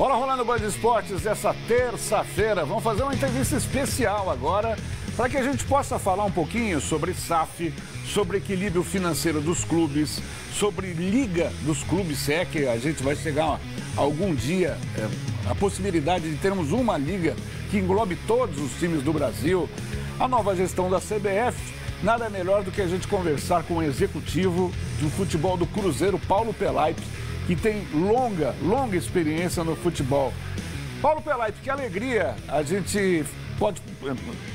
Bola rolando Band Esportes essa terça-feira. Vamos fazer uma entrevista especial agora para que a gente possa falar um pouquinho sobre SAF, sobre equilíbrio financeiro dos clubes, sobre liga dos clubes, se é que a gente vai chegar algum dia a possibilidade de termos uma liga que englobe todos os times do Brasil, a nova gestão da CBF. Nada melhor do que a gente conversar com o executivo do futebol do Cruzeiro, Paulo Pelaip, que tem longa experiência no futebol. Paulo Pelaip, que alegria a gente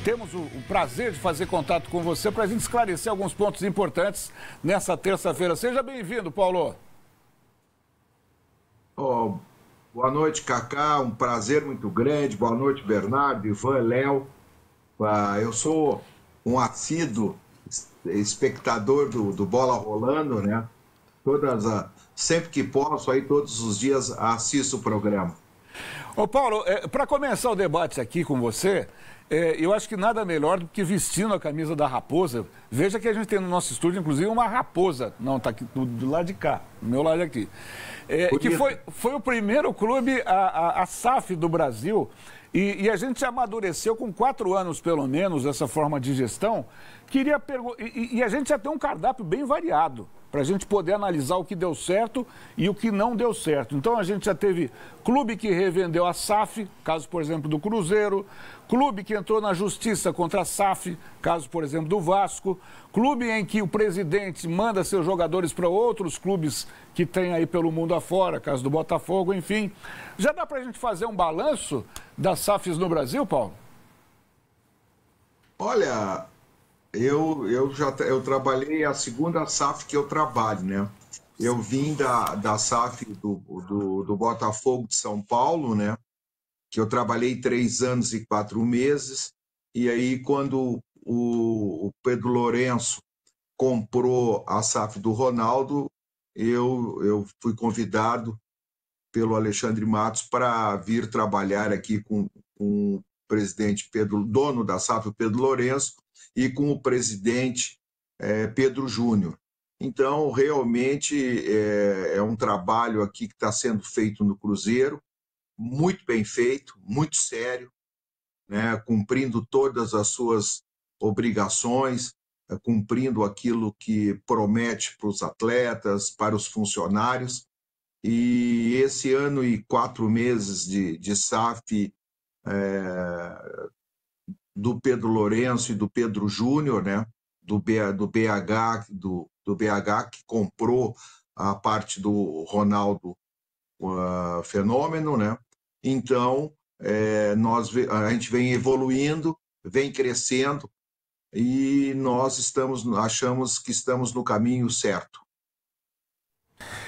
temos o prazer de fazer contato com você para a gente esclarecer alguns pontos importantes nessa terça-feira. Seja bem-vindo, Paulo. Boa noite, Cacá, um prazer muito grande. Boa noite, Bernardo, Ivan, Léo. Eu sou um assíduo espectador do Bola Rolando, né? Sempre que posso, aí todos os dias assisto o programa. Ô Paulo, para começar o debate aqui com você, eu acho que nada melhor do que vestindo a camisa da Raposa. Veja que a gente tem no nosso estúdio, inclusive, uma raposa. Não, tá aqui do lado de cá, do meu lado aqui. Que foi o primeiro clube, a SAF do Brasil, e a gente amadureceu com 4 anos, pelo menos, essa forma de gestão. Queria perguntar, e a gente já tem um cardápio bem variado, para a gente poder analisar o que deu certo e o que não deu certo. Então, a gente já teve clube que revendeu a SAF, caso, por exemplo, do Cruzeiro, clube que entrou na justiça contra a SAF, caso, por exemplo, do Vasco, clube em que o presidente manda seus jogadores para outros clubes que tem aí pelo mundo afora, caso do Botafogo, enfim. Já dá para a gente fazer um balanço das SAFs no Brasil, Paulo? Olha, eu trabalhei a segunda SAF que eu trabalho, né? Eu vim da SAF do Botafogo de São Paulo, né? Que eu trabalhei 3 anos e 4 meses, e aí quando o Pedro Lourenço comprou a SAF do Ronaldo, eu fui convidado pelo Alexandre Matos para vir trabalhar aqui com o presidente dono da SAF, o Pedro Lourenço, e com o presidente Pedro Júnior. Então, realmente, é um trabalho aqui que está sendo feito no Cruzeiro, muito bem feito, muito sério, né? Cumprindo todas as suas obrigações, cumprindo aquilo que promete para os atletas, para os funcionários. E esse ano e 4 meses de SAF do Pedro Lourenço e do Pedro Júnior, né? do BH que comprou a parte do Ronaldo Fenômeno, né? Então, a gente vem evoluindo, vem crescendo, e nós achamos que estamos no caminho certo.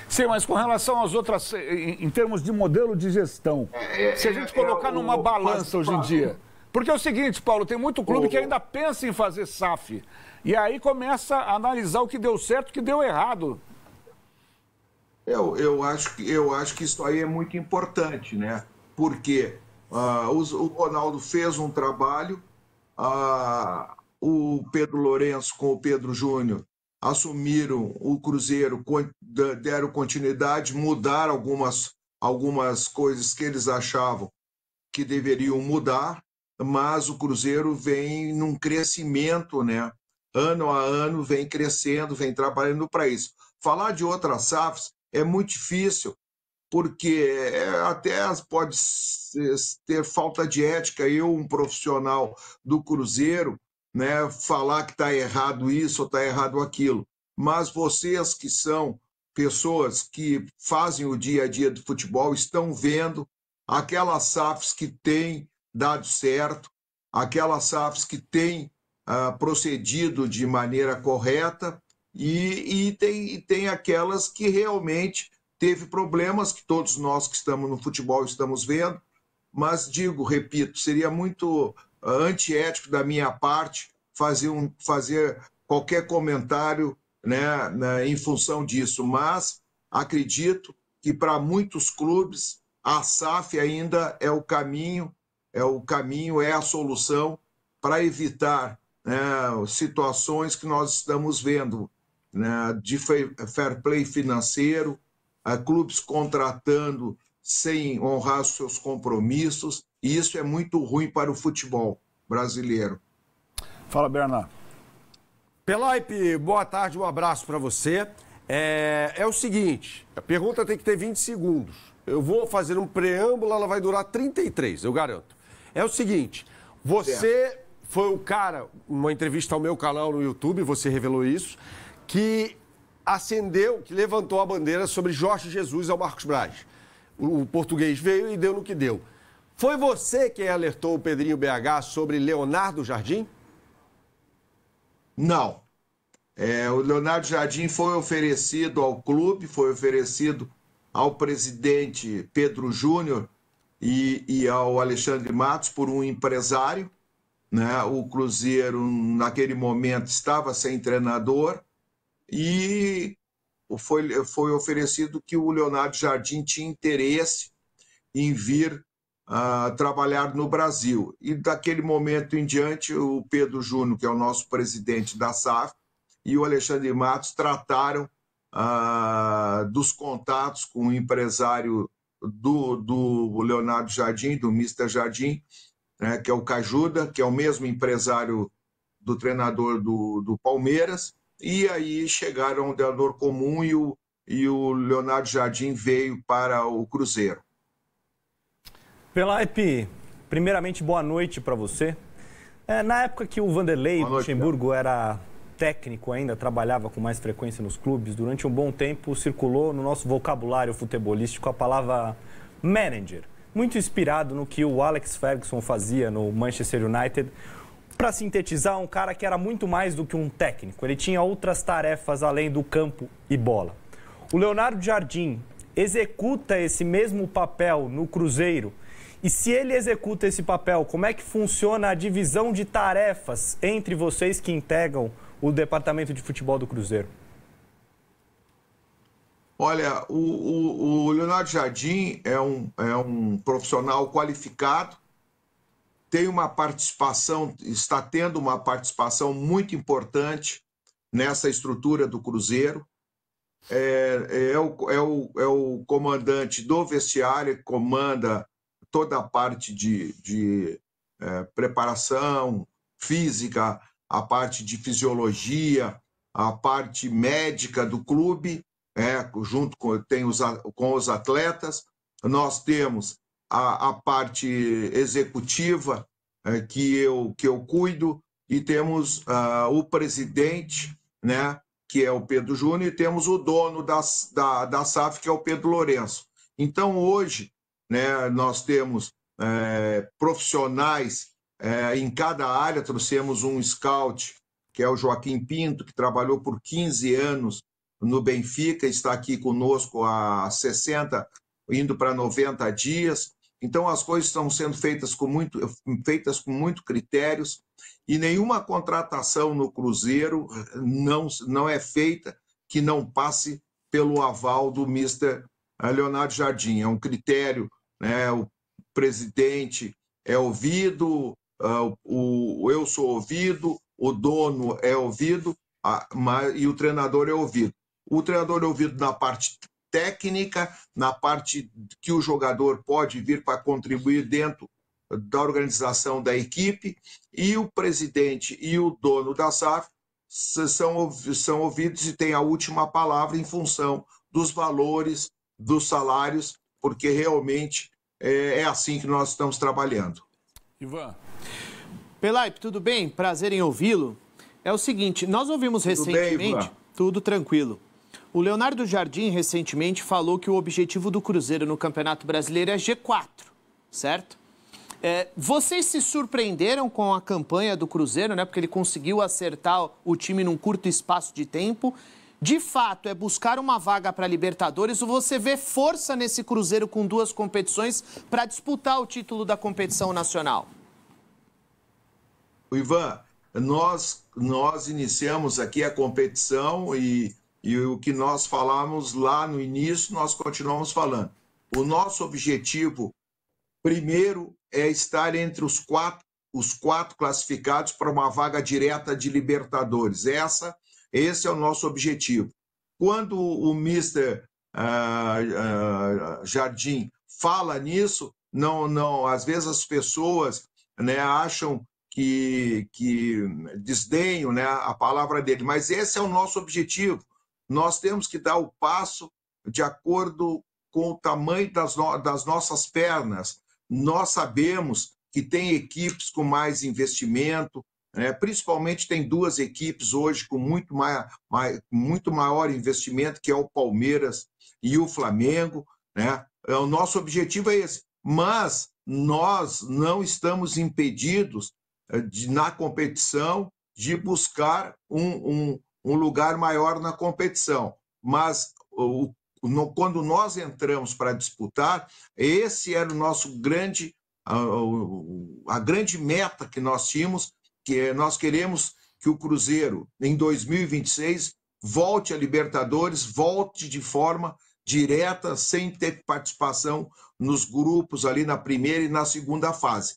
Sim, mas com relação às outras, em termos de modelo de gestão, se a gente colocar numa balança hoje em dia... Porque é o seguinte, Paulo, tem muito clube que ainda pensa em fazer SAF, e aí começa a analisar o que deu certo e o que deu errado. Eu acho que isso aí é muito importante, né? Porque o Ronaldo fez um trabalho, o Pedro Lourenço com o Pedro Júnior assumiram o Cruzeiro, deram continuidade, mudaram algumas coisas que eles achavam que deveriam mudar, mas o Cruzeiro vem num crescimento, né? Ano a ano vem crescendo, vem trabalhando para isso. Falar de outras SAFs é muito difícil, porque até pode ter falta de ética. Eu, um profissional do Cruzeiro, né, falar que está errado isso ou está errado aquilo. Mas vocês que são pessoas que fazem o dia a dia do futebol estão vendo aquelas SAFs que têm dado certo, aquelas SAFs que têm procedido de maneira correta, e tem aquelas que realmente teve problemas, que todos nós que estamos no futebol estamos vendo, mas repito, seria muito antiético da minha parte fazer qualquer comentário, né, em função disso, mas acredito que para muitos clubes a SAF ainda é o caminho, é a solução para evitar, né, situações que nós estamos vendo, né, de fair play financeiro, clubes contratando sem honrar os seus compromissos, e isso é muito ruim para o futebol brasileiro. Fala, Bernardo. Pelaipe, boa tarde, um abraço para você. É o seguinte, a pergunta tem que ter 20 segundos. Eu vou fazer um preâmbulo, ela vai durar 33, eu garanto. É o seguinte, você foi o cara, numa entrevista ao meu canal no YouTube, você revelou isso, que acendeu, que levantou a bandeira sobre Jorge Jesus ao Marcos Braz. O português veio e deu no que deu. Foi você quem alertou o Pedrinho BH sobre Leonardo Jardim? Não. O Leonardo Jardim foi oferecido ao clube, foi oferecido ao presidente Pedro Júnior e ao Alexandre Matos por um empresário, né? O Cruzeiro, naquele momento, estava sem treinador e foi oferecido que o Leonardo Jardim tinha interesse em vir trabalhar no Brasil. E daquele momento em diante, o Pedro Júnior, que é o nosso presidente da SAF, e o Alexandre Matos trataram dos contatos com o empresário do Leonardo Jardim, do Mr. Jardim, que é o Cajuda, que é o mesmo empresário do treinador do Palmeiras, e aí chegaram a um denominador comum e o Leonardo Jardim veio para o Cruzeiro. Pelaipe, primeiramente, boa noite para você. Na época que o Vanderlei Luxemburgo era técnico ainda, trabalhava com mais frequência nos clubes, durante um bom tempo circulou no nosso vocabulário futebolístico a palavra manager, muito inspirado no que o Alex Ferguson fazia no Manchester United. Para sintetizar, um cara que era muito mais do que um técnico, ele tinha outras tarefas além do campo e bola. O Leonardo Jardim executa esse mesmo papel no Cruzeiro? E se ele executa esse papel, como é que funciona a divisão de tarefas entre vocês que integram o departamento de futebol do Cruzeiro? Olha, o Leonardo Jardim é um profissional qualificado, tem uma participação, está tendo uma participação muito importante nessa estrutura do Cruzeiro. É o comandante do vestiário, que comanda toda a parte de preparação física, a parte de fisiologia, a parte médica do clube, junto com os atletas. Nós temos a parte executiva, que eu cuido, e temos o presidente, né, que é o Pedro Júnior, e temos o dono da SAF, que é o Pedro Lourenço. Então, hoje, né, nós temos profissionais em cada área. Trouxemos um scout, que é o Joaquim Pinto, que trabalhou por 15 anos no Benfica, está aqui conosco há 60, indo para 90 dias. Então, as coisas estão sendo feitas com muito critérios, e nenhuma contratação no Cruzeiro não é feita que não passe pelo aval do Mr. Leonardo Jardim. É um critério, né? O presidente é ouvido, eu sou ouvido, o dono é ouvido, e o treinador é ouvido. O treinador é ouvido na parte técnica, na parte que o jogador pode vir para contribuir dentro da organização da equipe, e o presidente e o dono da SAF são ouvidos e têm a última palavra em função dos valores, dos salários, porque realmente é assim que nós estamos trabalhando. Ivan. Pelaipe, tudo bem? Prazer em ouvi-lo. É o seguinte, nós ouvimos recentemente... Tudo tranquilo. O Leonardo Jardim recentemente falou que o objetivo do Cruzeiro no Campeonato Brasileiro é G4, certo? Vocês se surpreenderam com a campanha do Cruzeiro, né? Porque ele conseguiu acertar o time num curto espaço de tempo. De fato, é buscar uma vaga para a Libertadores, ou você vê força nesse Cruzeiro com 2 competições para disputar o título da competição nacional? Ivan, nós iniciamos aqui a competição e o que nós falamos lá no início, nós continuamos falando. O nosso objetivo, primeiro, é estar entre os quatro classificados para uma vaga direta de Libertadores. Esse é o nosso objetivo. Quando o Mr. Jardim fala nisso, não, às vezes as pessoas, né, acham que desdenham, né, a palavra dele, mas esse é o nosso objetivo. Nós temos que dar o passo de acordo com o tamanho das nossas pernas. Nós sabemos que tem equipes com mais investimento, né? Principalmente tem 2 equipes hoje com muito maior investimento, que é o Palmeiras e o Flamengo, né? O nosso objetivo é esse, mas nós não estamos impedidos na competição de buscar um lugar maior na competição, mas quando nós entramos para disputar, esse era o nosso a grande meta que nós tínhamos, que nós queremos que o Cruzeiro, em 2026, volte a Libertadores, volte de forma direta, sem ter participação nos grupos ali na primeira e na segunda fase.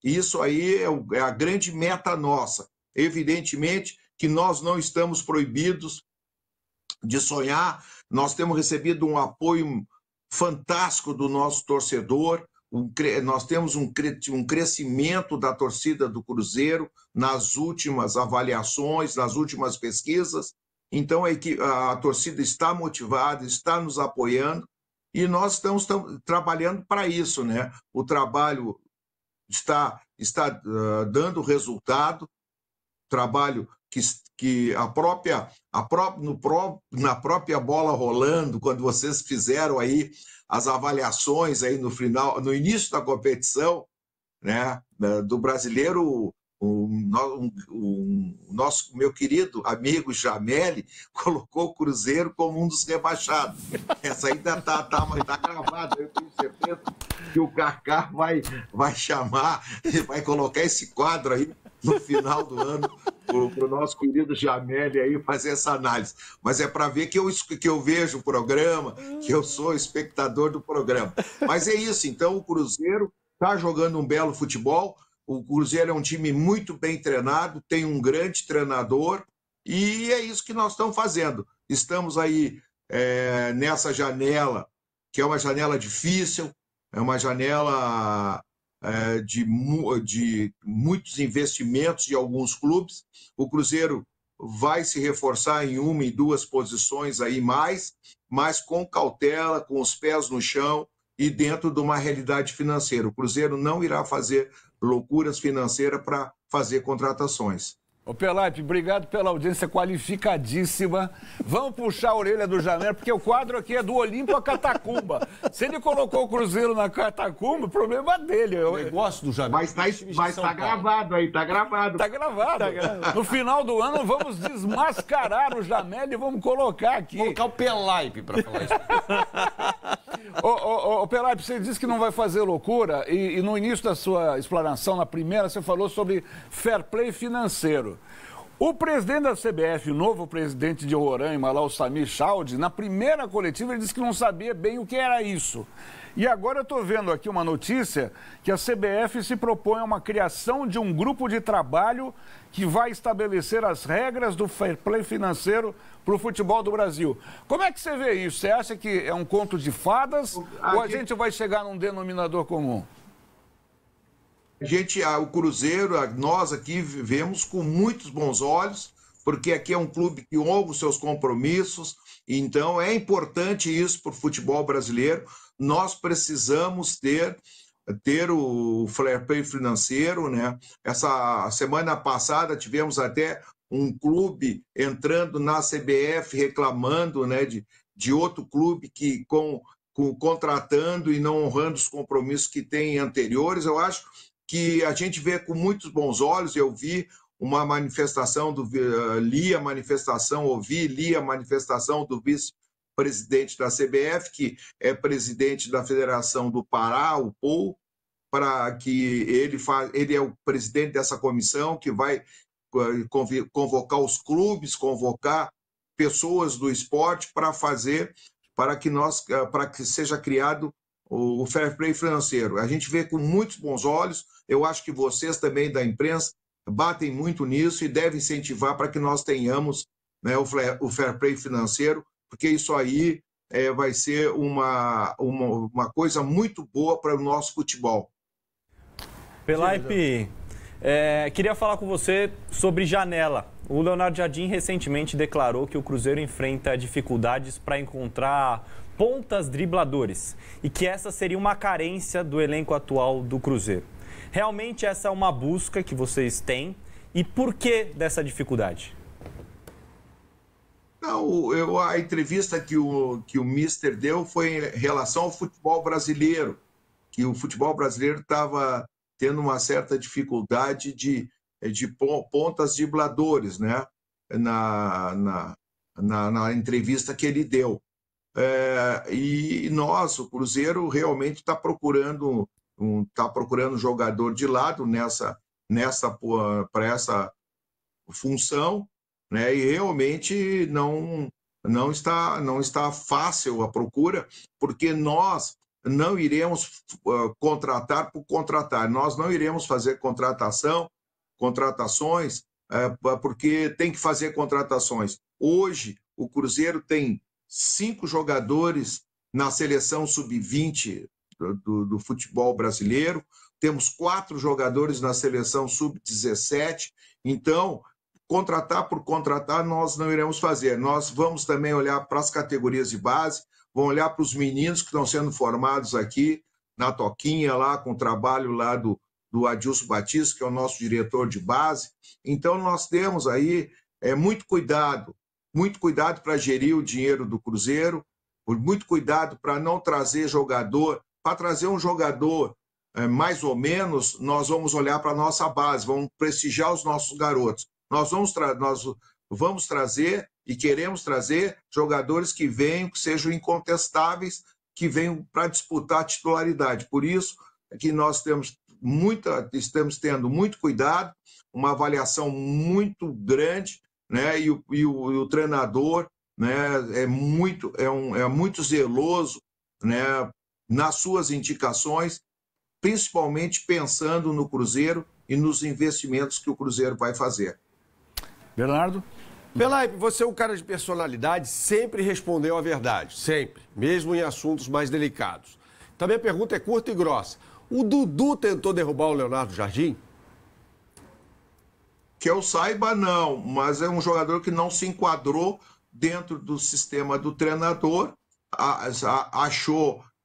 Isso aí é a grande meta nossa. Evidentemente que nós não estamos proibidos de sonhar, nós temos recebido um apoio fantástico do nosso torcedor, nós temos um crescimento da torcida do Cruzeiro nas últimas avaliações, nas últimas pesquisas. Então a torcida está motivada, está nos apoiando e nós estamos trabalhando para isso, né? O trabalho está dando resultado, trabalho que na própria bola rolando, quando vocês fizeram aí as avaliações aí no início da competição, né, do brasileiro, o nosso meu querido amigo Jameli colocou o Cruzeiro como um dos rebaixados. Essa ainda tá gravada, eu tenho certeza que o Kaká vai chamar, vai colocar esse quadro aí no final do ano para o nosso querido Jameli aí fazer essa análise. Mas é para ver que eu vejo o programa, que eu sou espectador do programa. Mas é isso, então o Cruzeiro está jogando um belo futebol, o Cruzeiro é um time muito bem treinado, tem um grande treinador e é isso que nós estamos fazendo. Estamos aí nessa janela, que é uma janela difícil, é uma janela de muitos investimentos de alguns clubes. O Cruzeiro vai se reforçar em 1 e 2 posições aí mas com cautela, com os pés no chão e dentro de uma realidade financeira. O Cruzeiro não irá fazer loucuras financeiras para fazer contratações. Ô Pelaipe, obrigado pela audiência qualificadíssima. Vamos puxar a orelha do Jamel, porque o quadro aqui é do Olímpio à Catacumba. Se ele colocou o Cruzeiro na Catacumba, o problema é dele. O negócio do Jamel. Mas tá gravado aí, tá gravado. Tá gravado. No final do ano, vamos desmascarar o Jamel e vamos colocar aqui. Colocar o Pelaipe para falar isso. Ô Pelaipe, você disse que não vai fazer loucura e no início da sua explanação, na primeira, você falou sobre fair play financeiro. O presidente da CBF, o novo presidente de Roraima, lá o Samir Chaudhry, na primeira coletiva ele disse que não sabia bem o que era isso. E agora eu estou vendo aqui uma notícia que a CBF se propõe a uma criação de um grupo de trabalho que vai estabelecer as regras do fair play financeiro para o futebol do Brasil. Como é que você vê isso? Você acha que é um conto de fadas ou a gente vai chegar num denominador comum? O Cruzeiro, nós aqui vivemos com muitos bons olhos, porque aqui é um clube que honra os seus compromissos, então é importante isso para o futebol brasileiro. Nós precisamos ter o fair play financeiro, né? Essa semana passada tivemos até um clube entrando na CBF reclamando, né, de outro clube que contratando e não honrando os compromissos que tem anteriores. Eu acho que a gente vê com muitos bons olhos. Eu vi uma manifestação li a manifestação do vice-presidente da CBF, que é presidente da Federação do Pará, o Paul, para que ele é o presidente dessa comissão que vai convocar os clubes, convocar pessoas do esporte para que seja criado o fair play financeiro. A gente vê com muitos bons olhos. Eu acho que vocês também da imprensa batem muito nisso e devem incentivar para que nós tenhamos, né, o fair play financeiro, porque isso aí vai ser uma coisa muito boa para o nosso futebol. Pelaipe, queria falar com você sobre janela. O Leonardo Jardim recentemente declarou que o Cruzeiro enfrenta dificuldades para encontrar pontas dribladores e que essa seria uma carência do elenco atual do Cruzeiro. Realmente essa é uma busca que vocês têm e por que dessa dificuldade? Não, a entrevista que o Mister deu foi em relação ao futebol brasileiro, que o futebol brasileiro estava tendo uma certa dificuldade de pontas dribladores, né? Na entrevista que ele deu. E nós, o Cruzeiro, realmente está procurando jogador de lado para essa função, né? E realmente não está fácil a procura, porque nós não iremos contratar por contratar. Nós não iremos fazer contratações, porque tem que fazer contratações. Hoje, o Cruzeiro tem 5 jogadores na seleção sub-20 do futebol brasileiro, temos 4 jogadores na seleção sub-17, então, contratar por contratar nós não iremos fazer. Nós vamos também olhar para as categorias de base, vamos olhar para os meninos que estão sendo formados aqui na Toquinha, lá com o trabalho lá do Adilson Batista, que é o nosso diretor de base. Então, nós temos aí muito cuidado para gerir o dinheiro do Cruzeiro, muito cuidado para não trazer jogador. Para trazer um jogador mais ou menos, nós vamos olhar para a nossa base, vamos prestigiar os nossos garotos. Nós vamos trazer e queremos trazer jogadores que venham, que sejam incontestáveis, que venham para disputar a titularidade. Por isso que nós estamos tendo muito cuidado, uma avaliação muito grande, né? E o treinador, né, é muito zeloso, né, nas suas indicações, principalmente pensando no Cruzeiro e nos investimentos que o Cruzeiro vai fazer. Bernardo? Pelaipe, você é um cara de personalidade, sempre respondeu a verdade, sempre, mesmo em assuntos mais delicados. Também a pergunta é curta e grossa. O Dudu tentou derrubar o Leonardo Jardim? Que eu saiba, não, mas é um jogador que não se enquadrou dentro do sistema do treinador,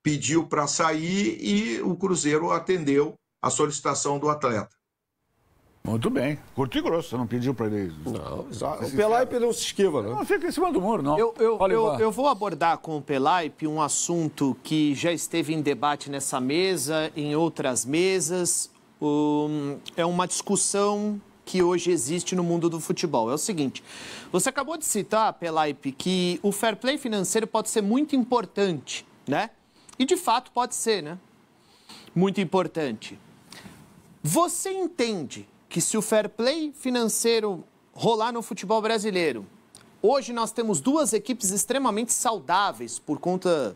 pediu para sair e o Cruzeiro atendeu a solicitação do atleta. Muito bem, curto e grosso, você não pediu para ele. Não, exato. O Pelaipe não se esquiva, não. Não fica em cima do muro, não. Eu vou abordar com o Pelaipe um assunto que já esteve em debate nessa mesa, em outras mesas. É uma discussão que hoje existe no mundo do futebol. É o seguinte, você acabou de citar, Pelaipe, que o fair play financeiro pode ser muito importante, né? E de fato pode ser, né? Muito importante. Você entende que se o fair play financeiro rolar no futebol brasileiro, hoje nós temos 2 equipes extremamente saudáveis por conta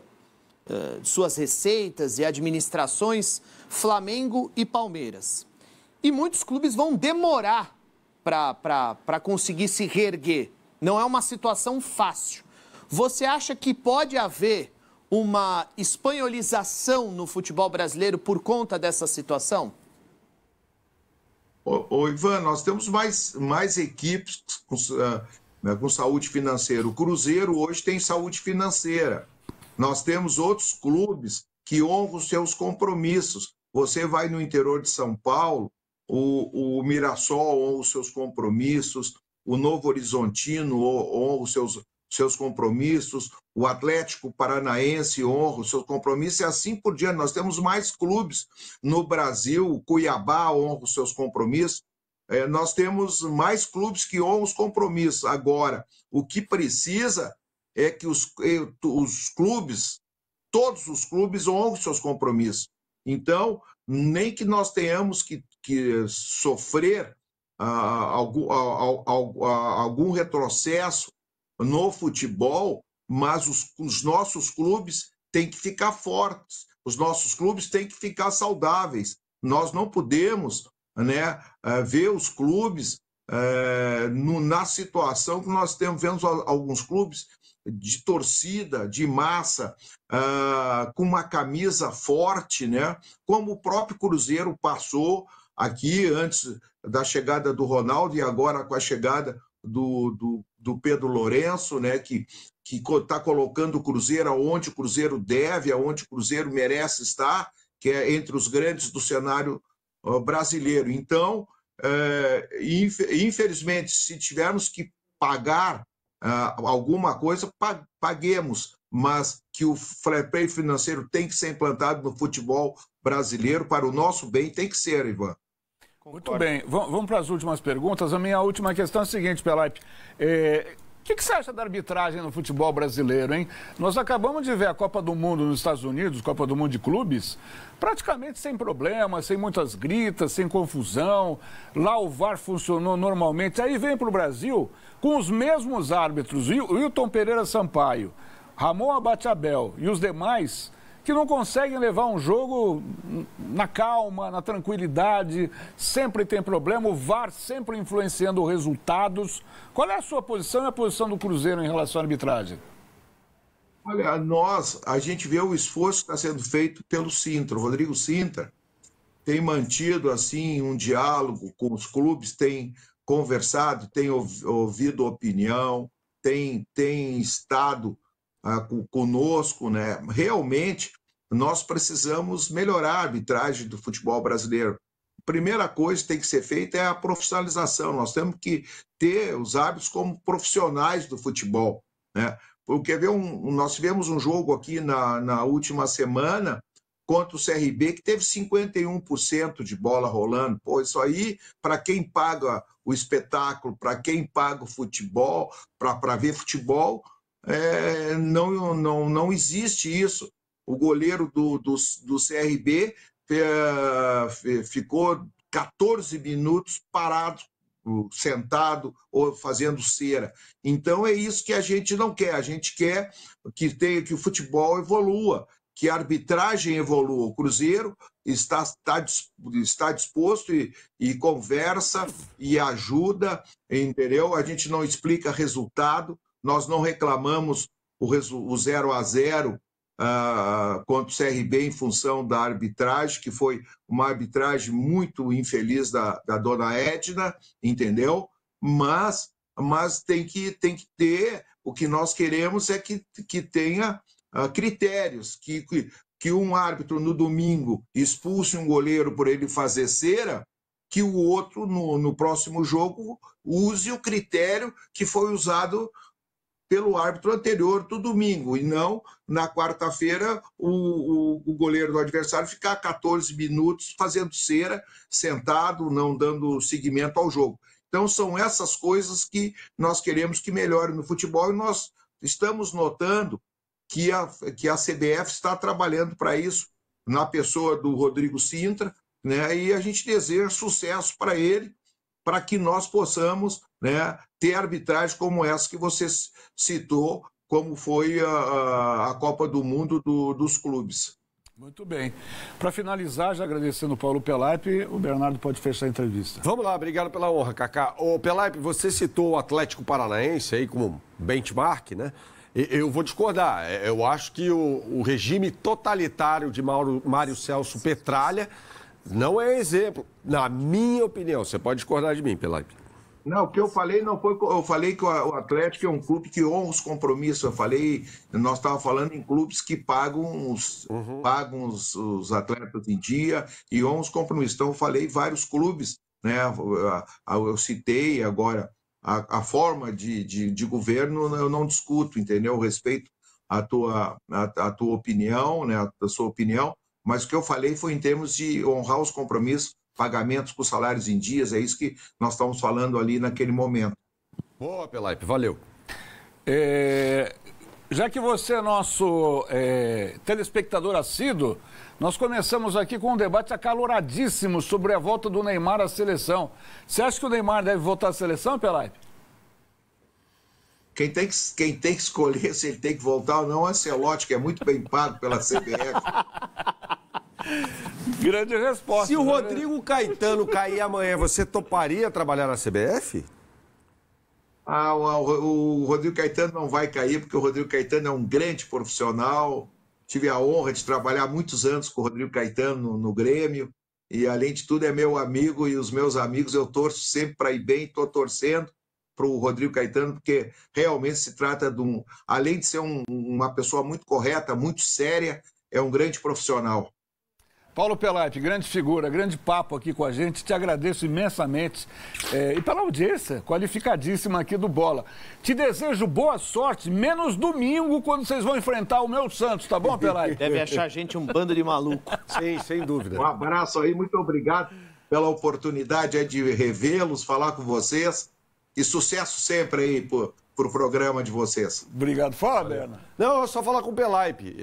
de suas receitas e administrações, Flamengo e Palmeiras. E muitos clubes vão demorar para conseguir se reerguer. Não é uma situação fácil. Você acha que pode haver uma espanholização no futebol brasileiro por conta dessa situação? Ô Ivan, nós temos mais equipes com saúde financeira. O Cruzeiro hoje tem saúde financeira. Nós temos outros clubes que honram os seus compromissos. Você vai no interior de São Paulo, o Mirassol honra os seus compromissos, o Novo Horizontino honra os seus compromissos, o Atlético Paranaense honra os seus compromissos e assim por diante. Nós temos mais clubes no Brasil, o Cuiabá honra os seus compromissos, nós temos mais clubes que honram os compromissos. Agora, o que precisa é que os clubes, todos os clubes honram os seus compromissos. Então, nem que nós tenhamos que sofrer algum retrocesso no futebol, mas os nossos clubes têm que ficar fortes, os nossos clubes têm que ficar saudáveis. Nós não podemos, né, ver os clubes na situação que nós vemos alguns clubes de torcida, de massa, com uma camisa forte, né? Como o próprio Cruzeiro passou aqui antes da chegada do Ronaldo e agora com a chegada do Pedro Lourenço, né? Que está colocando o Cruzeiro aonde o Cruzeiro deve, aonde o Cruzeiro merece estar, que é entre os grandes do cenário brasileiro. Então, infelizmente, se tivermos que pagar alguma coisa, paguemos, mas que o fair play financeiro tem que ser implantado no futebol brasileiro para o nosso bem, tem que ser, Ivan. Muito bem, vamos para as últimas perguntas. A minha última questão é a seguinte, Pelaipe. O que você acha da arbitragem no futebol brasileiro, hein? Nós acabamos de ver a Copa do Mundo nos Estados Unidos, Copa do Mundo de clubes, praticamente sem problemas, sem muitas gritas, sem confusão. Lá o VAR funcionou normalmente. Aí vem para o Brasil com os mesmos árbitros, Wilton Pereira Sampaio, Ramon Abate-Abel e os demais, que não conseguem levar um jogo na calma, na tranquilidade, sempre tem problema, o VAR sempre influenciando resultados. Qual é a sua posição e a posição do Cruzeiro em relação à arbitragem? Olha, a gente vê o esforço que está sendo feito pelo Sintra. O Rodrigo Sintra tem mantido assim um diálogo com os clubes, tem conversado, tem ouvido opinião, tem estado conosco, né? Realmente, nós precisamos melhorar a arbitragem do futebol brasileiro. A primeira coisa que tem que ser feita é a profissionalização. Nós temos que ter os árbitros como profissionais do futebol, né? Porque nós tivemos um jogo aqui na última semana contra o CRB que teve 51% de bola rolando. Pô, isso aí, para quem paga o espetáculo, para quem paga o futebol, para ver futebol, não existe isso. O goleiro do CRB ficou 14 minutos parado, sentado ou fazendo cera. Então é isso que a gente não quer. A gente quer que o futebol evolua, que a arbitragem evolua. O Cruzeiro está disposto e conversa e ajuda, entendeu? A gente não explica resultado. Nós não reclamamos o 0-0 contra o CRB em função da arbitragem, que foi uma arbitragem muito infeliz da dona Edna, entendeu? Mas tem que ter, o que nós queremos é que tenha critérios, que um árbitro no domingo expulse um goleiro por ele fazer cera, que o outro no próximo jogo use o critério que foi usado pelo árbitro anterior do domingo, e não na quarta-feira o goleiro do adversário ficar 14 minutos fazendo cera, sentado, não dando seguimento ao jogo. Então são essas coisas que nós queremos que melhore no futebol, e nós estamos notando que a CBF está trabalhando para isso, na pessoa do Rodrigo Sintra, né? E a gente deseja sucesso para ele, para que nós possamos, né, ter arbitragem como essa que você citou, como foi a Copa do Mundo dos clubes. Muito bem. Para finalizar, já agradecendo o Paulo Pelaipe, o Bernardo pode fechar a entrevista. Vamos lá, obrigado pela honra, Cacá. Ô, Pelaipe, você citou o Atlético Paranaense aí como benchmark, né? Eu vou discordar. Eu acho que o regime totalitário de Mário Celso Petralha não é exemplo, na minha opinião. Você pode discordar de mim, Pelaipe. Não, o que eu falei não foi... Eu falei que o Atlético é um clube que honra os compromissos. Nós estávamos falando em clubes que pagam os atletas em dia e honram os compromissos. Então, eu falei vários clubes, né? Eu citei agora a forma de governo, eu não discuto, entendeu? Eu respeito a tua opinião, né? A sua opinião, mas o que eu falei foi em termos de honrar os compromissos, pagamentos com salários em dias, é isso que nós estamos falando ali naquele momento. Boa, Pelaipe, valeu. Já que você é nosso telespectador assíduo, nós começamos aqui com um debate acaloradíssimo sobre a volta do Neymar à seleção. Você acha que o Neymar deve voltar à seleção, Pelaipe? Quem tem que escolher se ele tem que voltar ou não é Ancelotti, que é muito bem pago pela CBF. Grande resposta. Se o Rodrigo Caetano cair amanhã, você toparia trabalhar na CBF? O Rodrigo Caetano não vai cair, porque o Rodrigo Caetano é um grande profissional. Tive a honra de trabalhar muitos anos com o Rodrigo Caetano no Grêmio. E, além de tudo, é meu amigo, e os meus amigos eu torço sempre para ir bem. Estou torcendo para o Rodrigo Caetano, porque realmente se trata de além de ser uma pessoa muito correta, muito séria, é um grande profissional. Paulo Pelaipe, grande figura, grande papo aqui com a gente. Te agradeço imensamente e pela audiência qualificadíssima aqui do Bola. Te desejo boa sorte, menos domingo, quando vocês vão enfrentar o meu Santos, tá bom, Pelaipe? Deve achar a gente um bando de maluco. Sim, sem dúvida. Um abraço aí, muito obrigado pela oportunidade de revê-los, falar com vocês. E sucesso sempre aí pro programa de vocês. Obrigado. Fala, Berna. Não, só falar com o Pelaipe.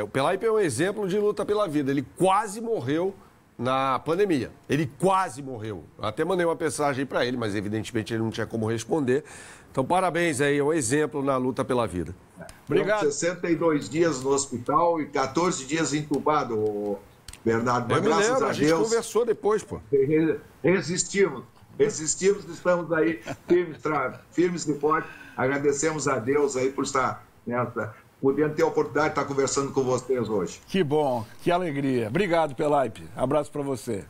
O Pelaipe é um exemplo de luta pela vida. Ele quase morreu na pandemia. Ele quase morreu. Até mandei uma mensagem para ele, mas evidentemente ele não tinha como responder. Então, parabéns aí, é um exemplo na luta pela vida. Obrigado. 62 dias no hospital e 14 dias entubado, Bernardo. Mas graças a Deus. A gente conversou depois, pô. Resistimos, estamos aí firmes e fortes. Agradecemos a Deus aí por estar podendo ter a oportunidade de estar conversando com vocês hoje. Que bom, que alegria. Obrigado, Pelaipe. Abraço para você.